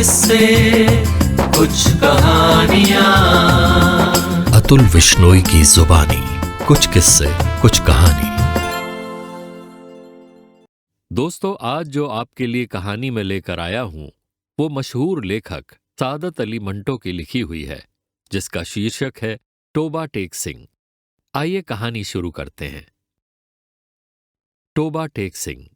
किस्से, कुछ कहानियां। अतुल विश्नोई की जुबानी, कुछ किस्से कुछ कहानी। दोस्तों, आज जो आपके लिए कहानी में लेकर आया हूं वो मशहूर लेखक सादत अली मंटो की लिखी हुई है, जिसका शीर्षक है टोबा टेक सिंह। आइए कहानी शुरू करते हैं। टोबा टेक सिंह।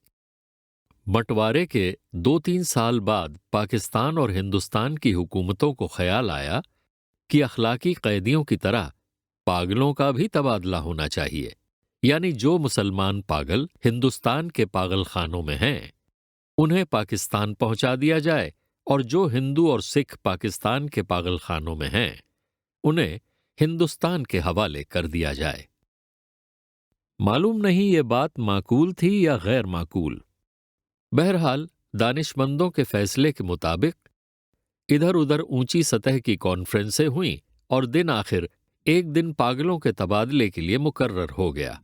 बंटवारे के 2-3 साल बाद पाकिस्तान और हिंदुस्तान की हुकूमतों को ख्याल आया कि अखलाकी कैदियों की तरह पागलों का भी तबादला होना चाहिए, यानी जो मुसलमान पागल हिंदुस्तान के पागल खानों में हैं उन्हें पाकिस्तान पहुंचा दिया जाए, और जो हिंदू और सिख पाकिस्तान के पागल खानों में हैं उन्हें हिंदुस्तान के हवाले कर दिया जाए। मालूम नहीं ये बात माकूल थी या गैर माकूल। बहरहाल दानिशमंदों के फैसले के मुताबिक इधर उधर ऊंची सतह की कॉन्फ्रेंसें हुईं और दिन आखिर एक दिन पागलों के तबादले के लिए मुकर्रर हो गया।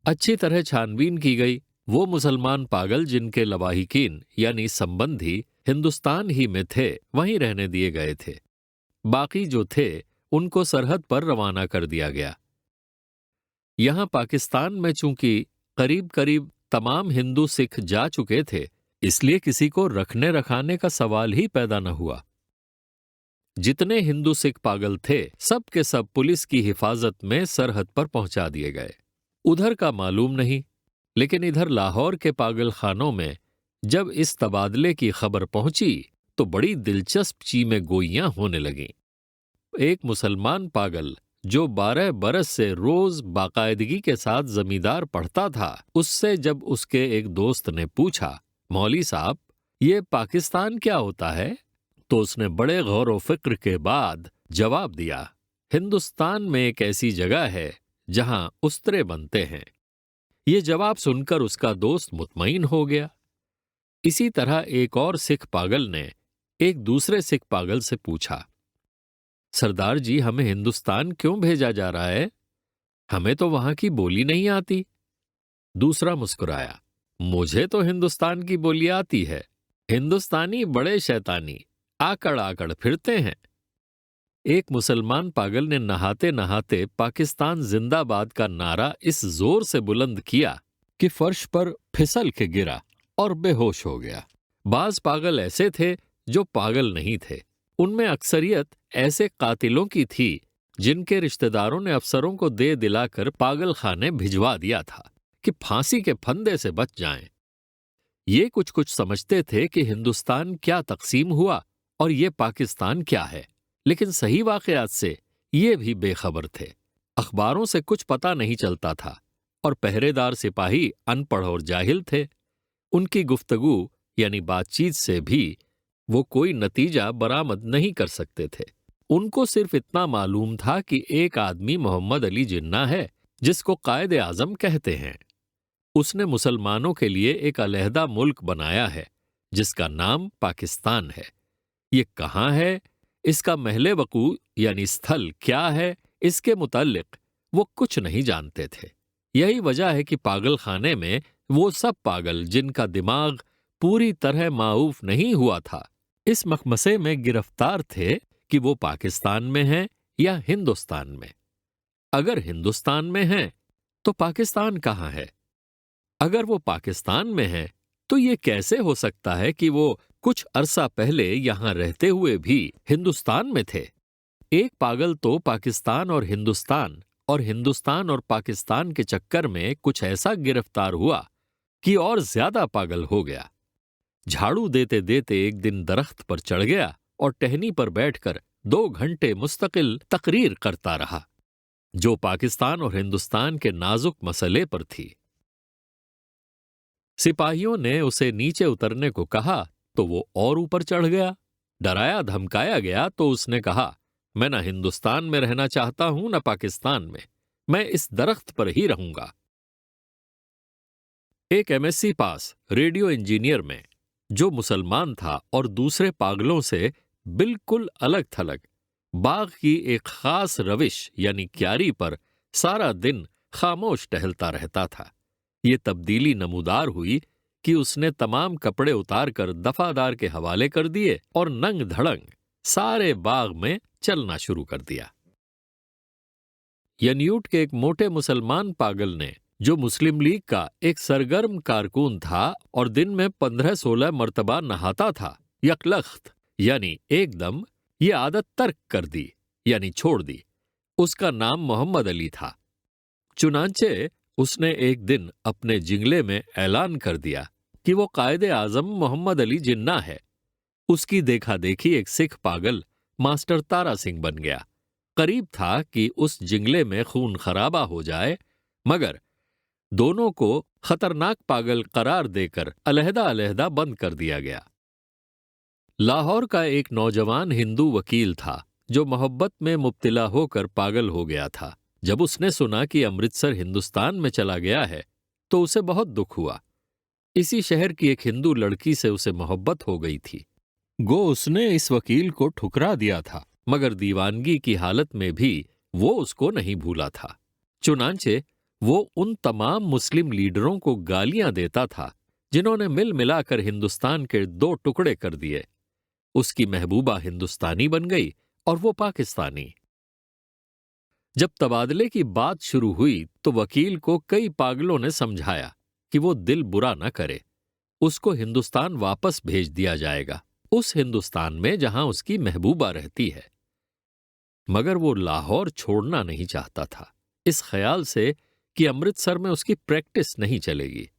अच्छी तरह छानबीन की गई। वो मुसलमान पागल जिनके लवाहिकीन यानी संबंधी हिंदुस्तान ही में थे वहीं रहने दिए गए थे। बाकी जो थे उनको सरहद पर रवाना कर दिया गया। यहां पाकिस्तान में चूंकि करीब करीब तमाम हिंदू सिख जा चुके थे, इसलिए किसी को रखने रखाने का सवाल ही पैदा न हुआ। जितने हिंदू सिख पागल थे सब के सब पुलिस की हिफाजत में सरहद पर पहुंचा दिए गए। उधर का मालूम नहीं, लेकिन इधर लाहौर के पागल खानों में जब इस तबादले की खबर पहुंची तो बड़ी दिलचस्प चीमें गोइयां होने लगीं। एक मुसलमान पागल जो 12 बरस से रोज बाकायदगी के साथ जमींदार पढ़ता था, उससे जब उसके एक दोस्त ने पूछा, मौली साहब ये पाकिस्तान क्या होता है, तो उसने बड़े गौर व फिक्र के बाद जवाब दिया, हिंदुस्तान में एक ऐसी जगह है जहां उस्तरे बनते हैं। ये जवाब सुनकर उसका दोस्त मुतमईन हो गया। इसी तरह एक और सिख पागल ने एक दूसरे सिख पागल से पूछा, सरदार जी हमें हिंदुस्तान क्यों भेजा जा रहा है, हमें तो वहां की बोली नहीं आती। दूसरा मुस्कुराया, मुझे तो हिंदुस्तान की बोली आती है, हिंदुस्तानी बड़े शैतानी आकड़ आकड़ फिरते हैं। एक मुसलमान पागल ने नहाते नहाते पाकिस्तान जिंदाबाद का नारा इस जोर से बुलंद किया कि फर्श पर फिसल के गिरा और बेहोश हो गया। बाज पागल ऐसे थे जो पागल नहीं थे। उनमें अक्सरियत ऐसे कातिलों की थी जिनके रिश्तेदारों ने अफसरों को दे दिलाकर पागल खाने भिजवा दिया था कि फांसी के फंदे से बच जाएं। ये कुछ कुछ समझते थे कि हिंदुस्तान क्या तकसीम हुआ और ये पाकिस्तान क्या है, लेकिन सही वाकयात से ये भी बेखबर थे। अखबारों से कुछ पता नहीं चलता था और पहरेदार सिपाही अनपढ़ और जाहिल थे। उनकी गुफ्तगू यानी बातचीत से भी वो कोई नतीजा बरामद नहीं कर सकते थे। उनको सिर्फ इतना मालूम था कि एक आदमी मोहम्मद अली जिन्ना है जिसको कायदे आजम कहते हैं। उसने मुसलमानों के लिए एक अलहदा मुल्क बनाया है जिसका नाम पाकिस्तान है। ये कहाँ है, इसका महले वकू यानी स्थल क्या है, इसके मुताल्लिक वो कुछ नहीं जानते थे। यही वजह है कि पागल खाने में वो सब पागल जिनका दिमाग पूरी तरह माऊफ नहीं हुआ था इस मखमसे में गिरफ्तार थे कि वो पाकिस्तान में हैं या हिंदुस्तान में। अगर हिंदुस्तान में हैं तो पाकिस्तान कहाँ है? अगर वो पाकिस्तान में हैं तो ये कैसे हो सकता है कि वो कुछ अरसा पहले यहां रहते हुए भी हिंदुस्तान में थे? एक पागल तो पाकिस्तान और हिंदुस्तान और पाकिस्तान के चक्कर में कुछ ऐसा गिरफ्तार हुआ कि और ज्यादा पागल हो गया। झाड़ू देते देते एक दिन दरख्त पर चढ़ गया और टहनी पर बैठकर 2 घंटे मुस्तकिल तकरीर करता रहा, जो पाकिस्तान और हिंदुस्तान के नाजुक मसले पर थी। सिपाहियों ने उसे नीचे उतरने को कहा तो वो और ऊपर चढ़ गया। डराया धमकाया गया तो उसने कहा, मैं न हिंदुस्तान में रहना चाहता हूं न पाकिस्तान में, मैं इस दरख्त पर ही रहूंगा। एक एमएससी पास रेडियो इंजीनियर में, जो मुसलमान था और दूसरे पागलों से बिल्कुल अलग थलग, बाग की एक खास रविश यानी क्यारी पर सारा दिन खामोश टहलता रहता था। ये तब्दीली नमूदार हुई कि उसने तमाम कपड़े उतारकर दफादार के हवाले कर दिए और नंग धड़ंग सारे बाग में चलना शुरू कर दिया। यन्यूट के एक मोटे मुसलमान पागल ने, जो मुस्लिम लीग का एक सरगर्म कारकुन था और दिन में 15-16 मर्तबा नहाता था, यकलख्त यानी एकदम ये आदत तर्क कर दी यानी छोड़ दी। उसका नाम मोहम्मद अली था। चुनांचे उसने एक दिन अपने जिंगले में ऐलान कर दिया कि वो कायदे आजम मोहम्मद अली जिन्ना है। उसकी देखा देखी एक सिख पागल मास्टर तारा सिंह बन गया। करीब था कि उस जिंगले में खून खराबा हो जाए, मगर दोनों को खतरनाक पागल करार देकर अलहदा अलहदा बंद कर दिया गया। लाहौर का एक नौजवान हिंदू वकील था जो मोहब्बत में मुब्तिला होकर पागल हो गया था। जब उसने सुना कि अमृतसर हिंदुस्तान में चला गया है तो उसे बहुत दुख हुआ। इसी शहर की एक हिंदू लड़की से उसे मोहब्बत हो गई थी। गो उसने इस वकील को ठुकरा दिया था, मगर दीवानगी की हालत में भी वो उसको नहीं भूला था। चुनांचे वो उन तमाम मुस्लिम लीडरों को गालियां देता था जिन्होंने मिल मिलाकर हिंदुस्तान के 2 टुकड़े कर दिए। उसकी महबूबा हिंदुस्तानी बन गई और वो पाकिस्तानी। जब तबादले की बात शुरू हुई तो वकील को कई पागलों ने समझाया कि वो दिल बुरा न करे, उसको हिंदुस्तान वापस भेज दिया जाएगा, उस हिंदुस्तान में जहां उसकी महबूबा रहती है। मगर वो लाहौर छोड़ना नहीं चाहता था, इस ख्याल से कि अमृतसर में उसकी प्रैक्टिस नहीं चलेगी।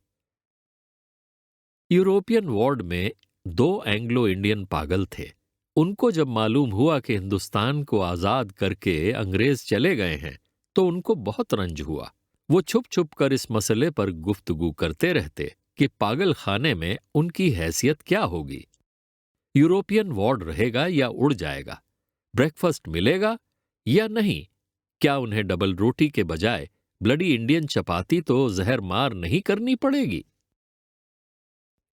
यूरोपियन वार्ड में 2 एंग्लो इंडियन पागल थे। उनको जब मालूम हुआ कि हिंदुस्तान को आजाद करके अंग्रेज चले गए हैं तो उनको बहुत रंज हुआ। वो छुप छुप कर इस मसले पर गुफ्तगू करते रहते कि पागल खाने में उनकी हैसियत क्या होगी, यूरोपियन वार्ड रहेगा या उड़ जाएगा, ब्रेकफास्ट मिलेगा या नहीं, क्या उन्हें डबल रोटी के बजाय ब्लडी इंडियन चपाती तो जहर मार नहीं करनी पड़ेगी।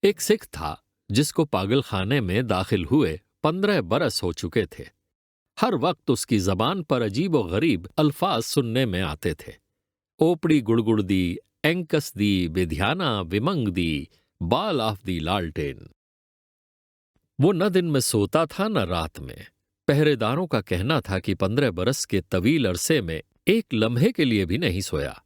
एक सिख था जिसको पागल खाने में दाखिल हुए 15 बरस हो चुके थे। हर वक्त उसकी जबान पर अजीब व गरीब अल्फाज सुनने में आते थे। ओपड़ी गुड़गुड़ दी, एंकस दी, बेध्याना विमंग दी, बाल ऑफ दी लालटेन। वो न दिन में सोता था न रात में। पहरेदारों का कहना था कि 15 बरस के तवील अरसे में एक लम्हे के लिए भी नहीं सोया,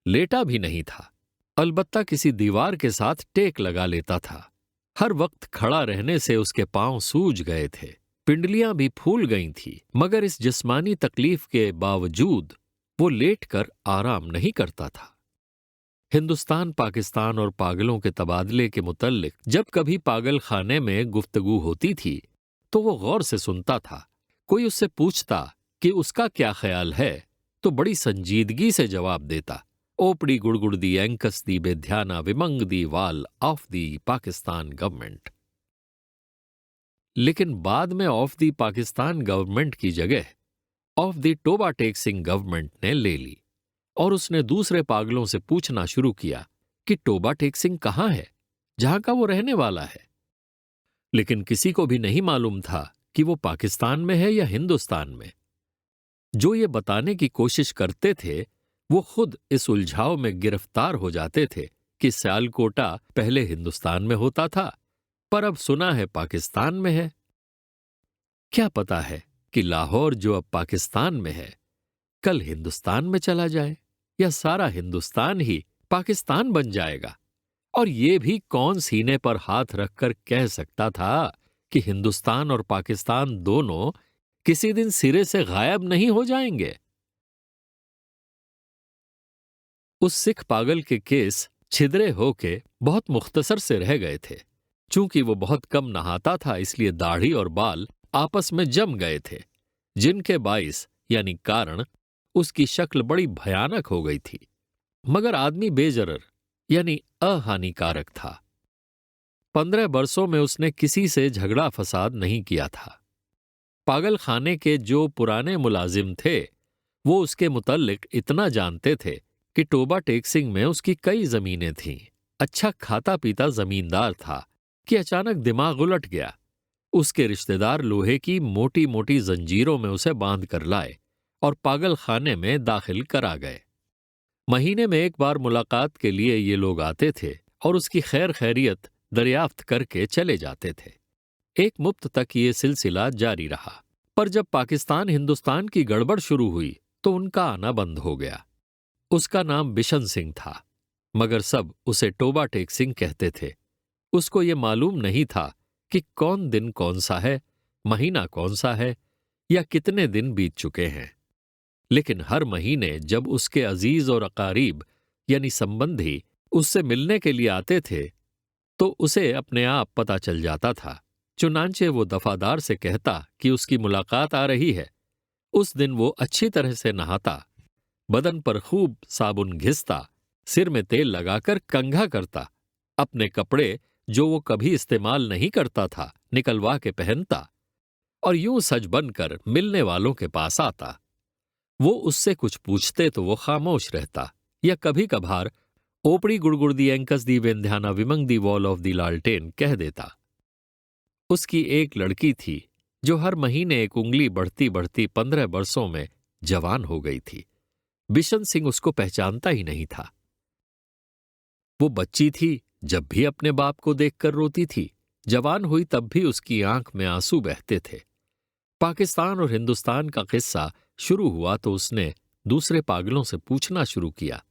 लेटा भी नहीं था। अलबत्ता किसी दीवार के साथ टेक लगा लेता था। हर वक्त खड़ा रहने से उसके पांव सूज गए थे, पिंडलियां भी फूल गई थी, मगर इस जिस्मानी तकलीफ के बावजूद वो लेटकर आराम नहीं करता था। हिंदुस्तान, पाकिस्तान और पागलों के तबादले के मुतल्लिक जब कभी पागल खाने में गुफ्तगू होती थी तो वो गौर से सुनता था। कोई उससे पूछता कि उसका क्या ख्याल है तो बड़ी संजीदगी से जवाब देता, ओपड़ी गुड़गुड़ दी, annexe the, बेध्याना विमंग the, wall of दी पाकिस्तान गवर्नमेंट। लेकिन बाद में ऑफ दी पाकिस्तान गवर्नमेंट की जगह of the Toba Tek Singh government ने ले ली और उसने दूसरे पागलों से पूछना शुरू किया कि टोबा टेक सिंह कहाँ है, जहां का वो रहने वाला है। लेकिन किसी को भी नहीं मालूम था कि वो पाकिस्तान में है या हिंदुस्तान में। जो ये बताने की कोशिश करते थे वो खुद इस उलझाव में गिरफ्तार हो जाते थे कि सियालकोटा पहले हिंदुस्तान में होता था पर अब सुना है पाकिस्तान में है। क्या पता है कि लाहौर जो अब पाकिस्तान में है कल हिंदुस्तान में चला जाए या सारा हिंदुस्तान ही पाकिस्तान बन जाएगा। और ये भी कौन सीने पर हाथ रखकर कह सकता था कि हिंदुस्तान और पाकिस्तान दोनों किसी दिन सिरे से गायब नहीं हो जाएंगे। उस सिख पागल के केस छिदरे होके बहुत मुख्तसर से रह गए थे। चूंकि वो बहुत कम नहाता था इसलिए दाढ़ी और बाल आपस में जम गए थे, जिनके बाइस यानी कारण उसकी शक्ल बड़ी भयानक हो गई थी। मगर आदमी बेजरर यानी अहानिकारक था। 15 बरसों में उसने किसी से झगड़ा फसाद नहीं किया था। पागल खाने के जो पुराने मुलाजिम थे वो उसके मुतल्लिक इतना जानते थे कि टोबा टेक सिंह में उसकी कई जमीनें थीं। अच्छा खाता पीता जमींदार था कि अचानक दिमाग उलट गया। उसके रिश्तेदार लोहे की मोटी मोटी जंजीरों में उसे बांध कर लाए और पागल खाने में दाखिल करा गए। महीने में एक बार मुलाकात के लिए ये लोग आते थे और उसकी खैर खैरियत दरियाफ्त करके चले जाते थे। एक मुफ्त तक ये सिलसिला जारी रहा, पर जब पाकिस्तान हिंदुस्तान की गड़बड़ शुरू हुई तो उनका आना बंद हो गया। उसका नाम बिशन सिंह था, मगर सब उसे टोबा टेक सिंह कहते थे। उसको ये मालूम नहीं था कि कौन दिन कौन सा है, महीना कौन सा है, या कितने दिन बीत चुके हैं। लेकिन हर महीने जब उसके अजीज और अकारीब यानी संबंधी उससे मिलने के लिए आते थे तो उसे अपने आप पता चल जाता था। चुनांचे वो दफादार से कहता कि उसकी मुलाकात आ रही है। उस दिन वो अच्छी तरह से नहाता, बदन पर खूब साबुन घिसता, सिर में तेल लगाकर कंघा करता, अपने कपड़े जो वो कभी इस्तेमाल नहीं करता था निकलवा के पहनता और यूं सज बनकर मिलने वालों के पास आता। वो उससे कुछ पूछते तो वो खामोश रहता, या कभी कभार ओपड़ी गुड़गुड़ दी एंकस दी वेंध्याना विमंग दी वॉल ऑफ दी लालटेन कह देता। उसकी एक लड़की थी जो हर महीने एक उंगली बढ़ती बढ़ती 15 बरसों में जवान हो गई थी। बिशन सिंह उसको पहचानता ही नहीं था। वो बच्ची थी, जब भी अपने बाप को देखकर रोती थी, जवान हुई तब भी उसकी आंख में आंसू बहते थे। पाकिस्तान और हिंदुस्तान का किस्सा शुरू हुआ तो उसने दूसरे पागलों से पूछना शुरू किया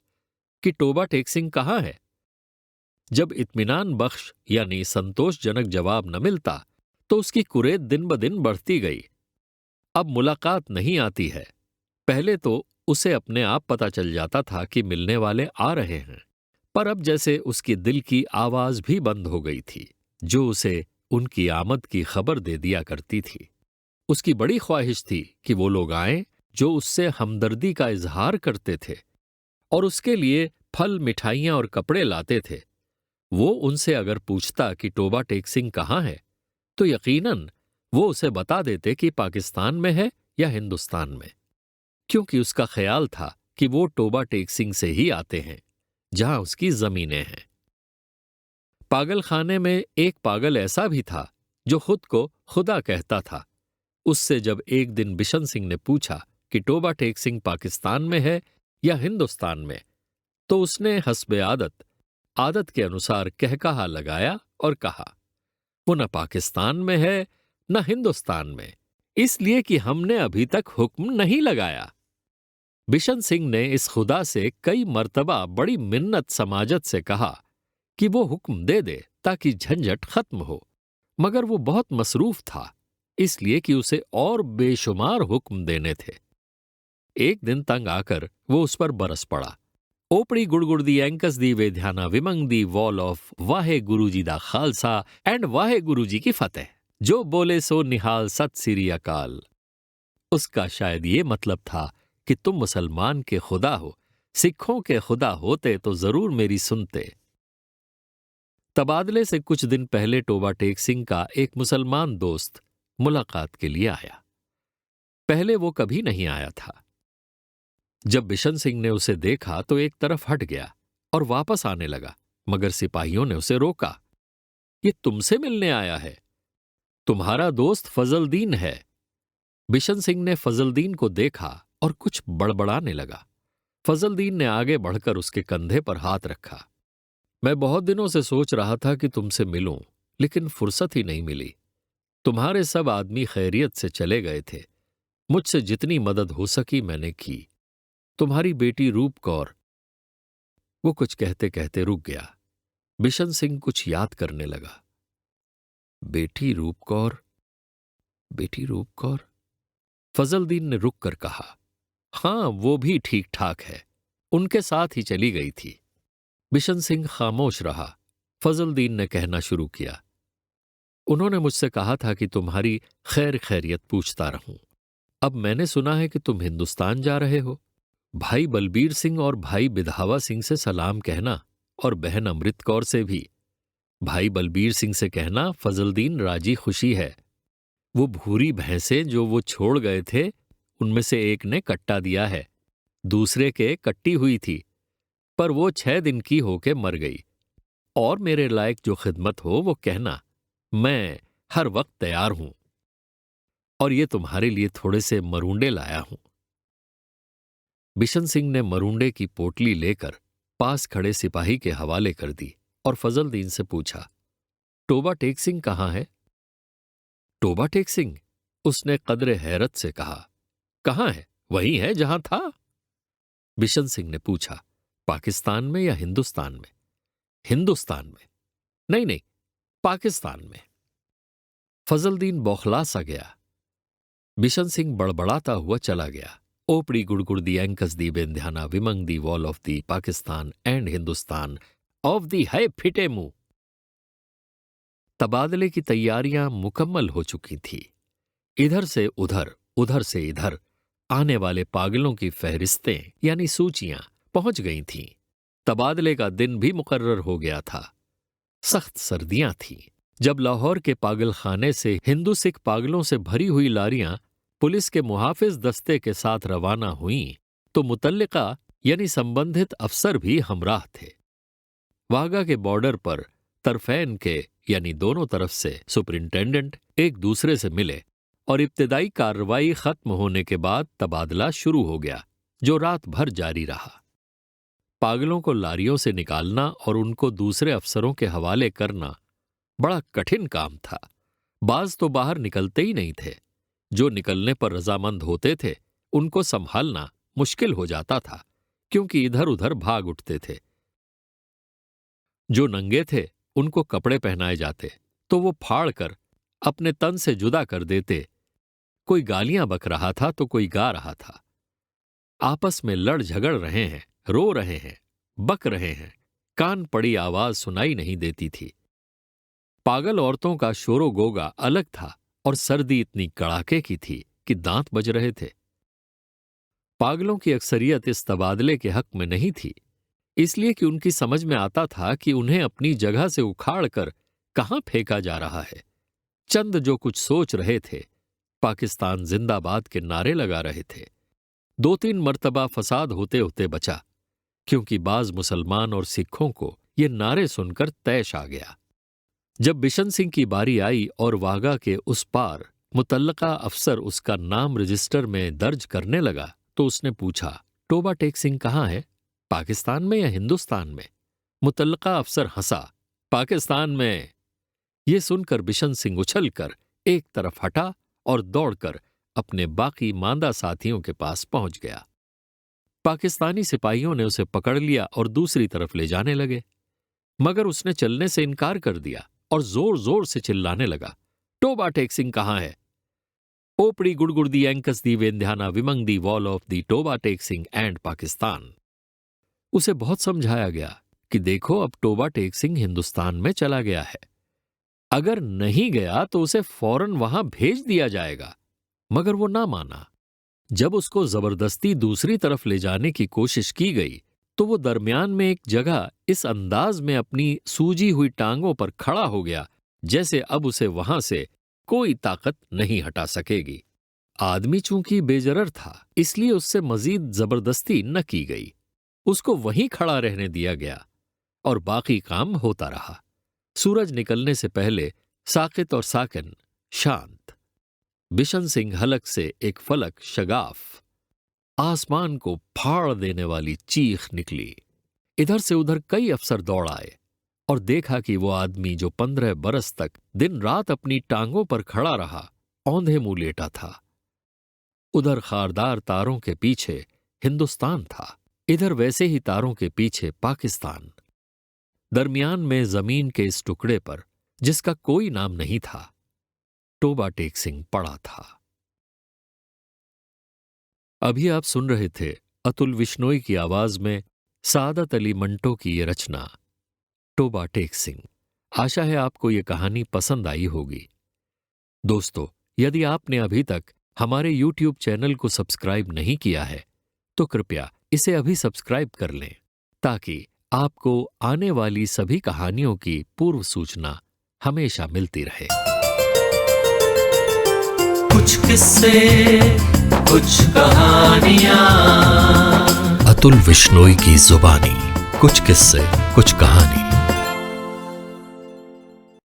कि टोबा टेक सिंह कहाँ है। जब इत्मीनान बख्श यानी संतोषजनक जवाब न मिलता तो उसकी कुरेद दिन ब दिन बढ़ती गई। अब मुलाकात नहीं आती है। पहले तो उसे अपने आप पता चल जाता था कि मिलने वाले आ रहे हैं, पर अब जैसे उसकी दिल की आवाज भी बंद हो गई थी जो उसे उनकी आमद की खबर दे दिया करती थी। उसकी बड़ी ख्वाहिश थी कि वो लोग आएं जो उससे हमदर्दी का इजहार करते थे और उसके लिए फल, मिठाइयां और कपड़े लाते थे। वो उनसे अगर पूछता कि टोबा टेक सिंह कहाँ है तो यकीनन वो उसे बता देते कि पाकिस्तान में है या हिंदुस्तान में, क्योंकि उसका ख्याल था कि वो टोबा टेक सिंह से ही आते हैं जहां उसकी जमीनें हैं। पागल खाने में एक पागल ऐसा भी था जो खुद को खुदा कहता था। उससे जब एक दिन बिशन सिंह ने पूछा कि टोबा टेक सिंह पाकिस्तान में है या हिंदुस्तान में, तो उसने हस्बे आदत के अनुसार कहकहा लगाया और कहा, वो न पाकिस्तान में है न हिंदुस्तान में, इसलिए कि हमने अभी तक हुक्म नहीं लगाया। बिशन सिंह ने इस खुदा से कई मर्तबा बड़ी मिन्नत समाजत से कहा कि वो हुक्म दे दे ताकि झंझट खत्म हो, मगर वो बहुत मसरूफ था, इसलिए कि उसे और बेशुमार हुक्म देने थे। एक दिन तंग आकर वो उस पर बरस पड़ा। ओपड़ी गुड़गुड़ दी एंकस दी वेध्याना विमंग दी वॉल ऑफ वाहे गुरुजी दा खालसा एंड वाहे गुरुजी की फतेह, जो बोले सो निहाल सत सिरी अकाल। उसका शायद ये मतलब था कि तुम मुसलमान के खुदा हो, सिखों के खुदा होते तो जरूर मेरी सुनते। तबादले से कुछ दिन पहले टोबा टेक सिंह का एक मुसलमान दोस्त मुलाकात के लिए आया। पहले वो कभी नहीं आया था। जब बिशन सिंह ने उसे देखा तो एक तरफ हट गया और वापस आने लगा, मगर सिपाहियों ने उसे रोका। ये तुमसे मिलने आया है, तुम्हारा दोस्त फजलदीन है। बिशन सिंह ने फजलदीन को देखा और कुछ बड़बड़ाने लगा। फजलदीन ने आगे बढ़कर उसके कंधे पर हाथ रखा। मैं बहुत दिनों से सोच रहा था कि तुमसे मिलूं, लेकिन फुर्सत ही नहीं मिली। तुम्हारे सब आदमी खैरियत से चले गए थे। मुझसे जितनी मदद हो सकी मैंने की। तुम्हारी बेटी रूप कौर। वो कुछ कहते कहते रुक गया। बिशन सिंह कुछ याद करने लगा। बेटी रूप कौर, बेटी रूप कौर, फजलदीन ने रुक कर कहा। हां, वो भी ठीक ठाक है, उनके साथ ही चली गई थी। बिशन सिंह खामोश रहा। फजलदीन ने कहना शुरू किया, उन्होंने मुझसे कहा था कि तुम्हारी खैर खैरियत पूछता रहूं। अब मैंने सुना है कि तुम हिंदुस्तान जा रहे हो। भाई बलबीर सिंह और भाई बिधावा सिंह से सलाम कहना और बहन अमृत कौर से भी। भाई बलबीर सिंह से कहना फजलदीन राजी खुशी है। वो भूरी भैंसें जो वो छोड़ गए थे उनमें से एक ने कट्टा दिया है, दूसरे के कट्टी हुई थी, पर वो 6 दिन की होके मर गई। और मेरे लायक जो खिदमत हो वो कहना, मैं हर वक्त तैयार हूं। और ये तुम्हारे लिए थोड़े से मरूंडे लाया हूं। बिशन सिंह ने मरूंडे की पोटली लेकर पास खड़े सिपाही के हवाले कर दी और फजलदीन से पूछा, टोबा टेक सिंह कहाँ है? टोबा टेक सिंह? उसने कदरे हैरत से कहा, कहाँ है? वही है जहां था। बिशन सिंह ने पूछा, पाकिस्तान में या हिंदुस्तान में? हिंदुस्तान में। नहीं नहीं, पाकिस्तान में। फजलदीन बौखला सा गया। बिशन सिंह बड़बड़ाता हुआ चला गया। ओपड़ी गुड़गुड़ दी एंकस दी बेंध्याना विमंग दी वॉल ऑफ दी पाकिस्तान एंड हिंदुस्तान ऑफ दी है फिटे मुंह। तबादले की तैयारियां मुकम्मल हो चुकी थी। इधर से उधर, उधर से इधर आने वाले पागलों की फहरिस्तें यानी सूचियां पहुंच गई थीं। तबादले का दिन भी मुकर्रर हो गया था। सख्त सर्दियां थीं। जब लाहौर के पागलखाने से हिंदू सिख पागलों से भरी हुई लारियां पुलिस के मुहाफिज दस्ते के साथ रवाना हुईं, तो मुतल्लिका यानी संबंधित अफसर भी हमराह थे। वाघा के बॉर्डर पर तरफैन के यानी दोनों तरफ से सुपरिंटेंडेंट एक दूसरे से मिले और इब्तिदाई कार्रवाई खत्म होने के बाद तबादला शुरू हो गया, जो रात भर जारी रहा। पागलों को लारियों से निकालना और उनको दूसरे अफसरों के हवाले करना बड़ा कठिन काम था। बाज तो बाहर निकलते ही नहीं थे। जो निकलने पर रजामंद होते थे उनको संभालना मुश्किल हो जाता था, क्योंकि इधर उधर भाग उठते थे। जो नंगे थे उनको कपड़े पहनाए जाते तो वो फाड़ कर अपने तन से जुदा कर देते। कोई गालियां बक रहा था तो कोई गा रहा था। आपस में लड़ झगड़ रहे हैं, रो रहे हैं, बक रहे हैं, कान पड़ी आवाज सुनाई नहीं देती थी। पागल औरतों का शोरो गोगा अलग था और सर्दी इतनी कड़ाके की थी कि दांत बज रहे थे। पागलों की अक्सरियत इस तबादले के हक में नहीं थी, इसलिए कि उनकी समझ में आता था कि उन्हें अपनी जगह से उखाड़ कर कहां फेंका जा रहा है। चंद जो कुछ सोच रहे थे, पाकिस्तान जिंदाबाद के नारे लगा रहे थे। 2-3 मर्तबा फसाद होते होते बचा, क्योंकि बाज मुसलमान और सिखों को ये नारे सुनकर तैश आ गया। जब बिशन सिंह की बारी आई और वाघा के उस पार मुतल्लका अफसर उसका नाम रजिस्टर में दर्ज करने लगा, तो उसने पूछा, टोबा टेक सिंह कहाँ है? पाकिस्तान में या हिंदुस्तान में? मुतल्लका अफसर हंसा, पाकिस्तान में। ये सुनकर बिशन सिंह उछलकर एक तरफ हटा और दौड़कर अपने बाकी मांदा साथियों के पास पहुंच गया। पाकिस्तानी सिपाहियों ने उसे पकड़ लिया और दूसरी तरफ ले जाने लगे, मगर उसने चलने से इनकार कर दिया और जोर जोर से चिल्लाने लगा, टोबा टेक सिंह कहाँ है? ओपड़ी गुड़गुड़ दी एंकस दी वेंध्याना विमंग दी वॉल of the Toba Tek Singh and Pakistan. उसे बहुत समझाया गया कि देखो, अब टोबा टेक सिंह हिंदुस्तान में चला गया है। अगर नहीं गया तो उसे फौरन वहां भेज दिया जाएगा, मगर वो ना माना। जब उसको जबरदस्ती दूसरी तरफ ले जाने की कोशिश की गई तो वो दरमियान में एक जगह इस अंदाज में अपनी सूजी हुई टांगों पर खड़ा हो गया जैसे अब उसे वहां से कोई ताकत नहीं हटा सकेगी। आदमी चूंकि बेजरर था, इसलिए उससे मजीद जबरदस्ती न की गई। उसको वहीं खड़ा रहने दिया गया और बाकी काम होता रहा। सूरज निकलने से पहले साकित और साकिन शांत। बिशन सिंह हलक से एक फलक शगाफ, आसमान को फाड़ देने वाली चीख निकली। इधर से उधर कई अफसर दौड़ आए और देखा कि वो आदमी जो 15 बरस तक दिन रात अपनी टांगों पर खड़ा रहा, औंधे मुंह लेटा था। उधर खारदार तारों के पीछे हिंदुस्तान था, इधर वैसे ही तारों के पीछे पाकिस्तान। दरमियान में जमीन के इस टुकड़े पर, जिसका कोई नाम नहीं था, टोबा टेक सिंह पड़ा था। अभी आप सुन रहे थे अतुल विश्नोई की आवाज में सादत अली मंटो की ये रचना टोबा टेक सिंह। आशा है आपको ये कहानी पसंद आई होगी। दोस्तों, यदि आपने अभी तक हमारे YouTube चैनल को सब्सक्राइब नहीं किया है तो कृपया इसे अभी सब्सक्राइब कर लें, ताकि आपको आने वाली सभी कहानियों की पूर्व सूचना हमेशा मिलती रहे। कुछ किस्से, कुछ कहानियां, अतुल विश्नोई की जुबानी। कुछ किस्से, कुछ कहानी।